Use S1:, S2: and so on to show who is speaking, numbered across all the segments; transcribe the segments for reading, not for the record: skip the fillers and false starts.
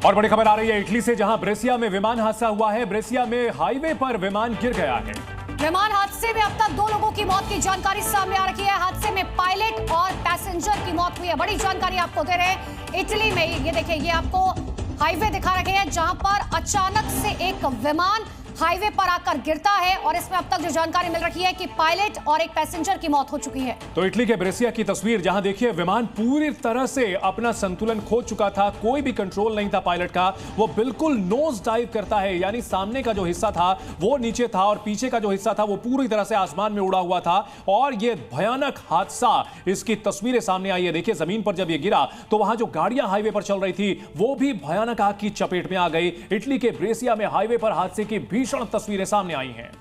S1: और बड़ी खबर आ रही है इटली से, जहां ब्रेसिया में विमान हादसा हुआ है। ब्रेसिया में हाईवे पर विमान गिर गया है।
S2: विमान हादसे में अब तक 2 लोगों की मौत की जानकारी सामने आ रही है। हादसे में पायलट और पैसेंजर की मौत हुई है। बड़ी जानकारी आपको दे रहे हैं इटली में। ये देखिए, ये आपको हाईवे दिखा रखे हैं जहां पर अचानक से एक विमान हाईवे पर आकर गिरता है और इसमें अब तक जो जानकारी मिल रही है कि पायलट और एक पैसेंजर की मौत हो चुकी है।
S1: तो इटली के ब्रेसिया की तस्वीर, जहां देखिए विमान पूरी तरह से अपना संतुलन खो चुका था। कोई भी कंट्रोल नहीं था पायलट का। वो बिल्कुल नोज डाइव करता है, यानी सामने का जो हिस्सा था वो नीचे था और पीछे का जो हिस्सा था वो पूरी तरह से आसमान में उड़ा हुआ था। और ये भयानक हादसा, इसकी तस्वीरें सामने आई है। देखिए, जमीन पर जब ये गिरा तो वहां जो गाड़ियां हाईवे पर चल रही थी वो भी भयानक आग की चपेट में आ गई। इटली के ब्रेसिया में हाईवे पर हादसे की भीषण तस्वीरें सामने आई हैं।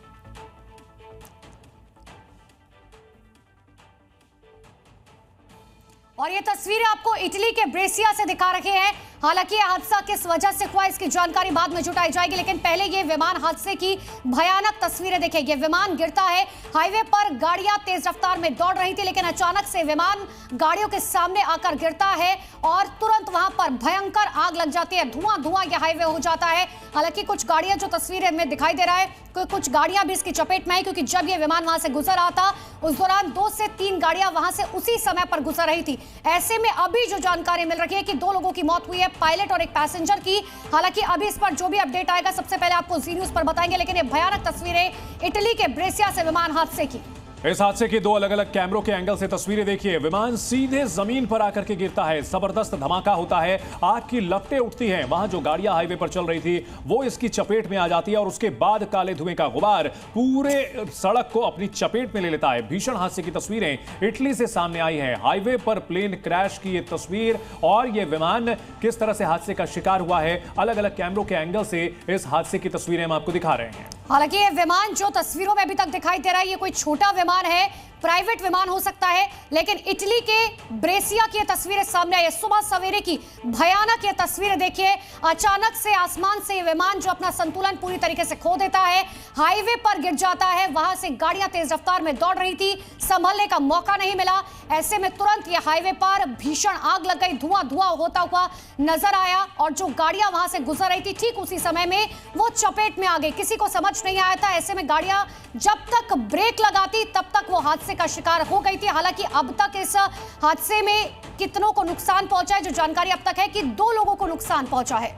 S2: और ये तस्वीरें आपको इटली के ब्रेसिया से दिखा रखे हैं। हालांकि यह हादसा किस वजह से हुआ इसकी जानकारी बाद में जुटाई जाएगी, लेकिन पहले ये विमान हादसे की भयानक तस्वीरें देखिए। ये विमान गिरता है, हाईवे पर गाड़ियां तेज रफ्तार में दौड़ रही थी, लेकिन अचानक से विमान गाड़ियों के सामने आकर गिरता है और तुरंत वहां पर भयंकर आग लग जाती है। धुआं धुआं यह हाईवे हो जाता है। हालांकि कुछ गाड़ियां जो तस्वीरें में दिखाई दे रहा है, कुछ गाड़ियां भी इसकी चपेट में आई, क्योंकि जब यह विमान वहां से गुजर रहा था उस दौरान 2 से 3 गाड़ियां वहां से उसी समय पर गुजर रही थी। ऐसे में अभी जो जानकारी मिल रही है कि 2 लोगों की मौत हुई है, पायलट और एक पैसेंजर की। हालांकि अभी इस पर जो भी अपडेट आएगा सबसे पहले आपको जी न्यूज पर बताएंगे, लेकिन ये भयानक तस्वीरें इटली के ब्रेसिया से विमान हादसे की।
S1: इस हादसे के 2 अलग अलग कैमरों के एंगल से तस्वीरें देखिए। विमान सीधे जमीन पर आकर के गिरता है, जबरदस्त धमाका होता है, आग की लपटें उठती हैं। वहां जो गाड़ियां हाईवे पर चल रही थी वो इसकी चपेट में आ जाती है और उसके बाद काले धुएं का गुबार पूरे सड़क को अपनी चपेट में ले लेता है। भीषण हादसे की तस्वीरें इटली से सामने आई हैं। हाईवे पर प्लेन क्रैश की ये तस्वीर और ये विमान किस तरह से हादसे का शिकार हुआ है, अलग अलग कैमरों के एंगल से इस हादसे की तस्वीरें हम आपको दिखा रहे हैं।
S2: हालांकि ये विमान जो तस्वीरों में अभी तक दिखाई दे रहा है, ये कोई छोटा विमान है, प्राइवेट विमान हो सकता है, लेकिन इटली के ब्रेसिया की तस्वीरें सामने आई है। सुबह सवेरे की भयानक ये तस्वीरें देखिए। अचानक से आसमान से ये विमान जो अपना संतुलन पूरी तरीके से खो देता है, हाईवे पर गिर जाता है। वहां से गाड़ियां तेज रफ्तार में दौड़ रही थी, संभलने का मौका नहीं मिला। ऐसे में तुरंत ये हाईवे पर भीषण आग लग गई, धुआं धुआं होता हुआ नजर आया और जो गाड़ियां वहां से गुजर रही थी ठीक उसी समय में वो चपेट में आ गई। किसी को समझ नहीं आया था। ऐसे में गाड़ियां जब तक ब्रेक लगाती तब तक वो हादसे का शिकार हो गई थी। हालांकि अब तक इस हादसे में कितनों को नुकसान पहुंचा है, जो जानकारी अब तक है कि 2 लोगों को नुकसान पहुंचा है।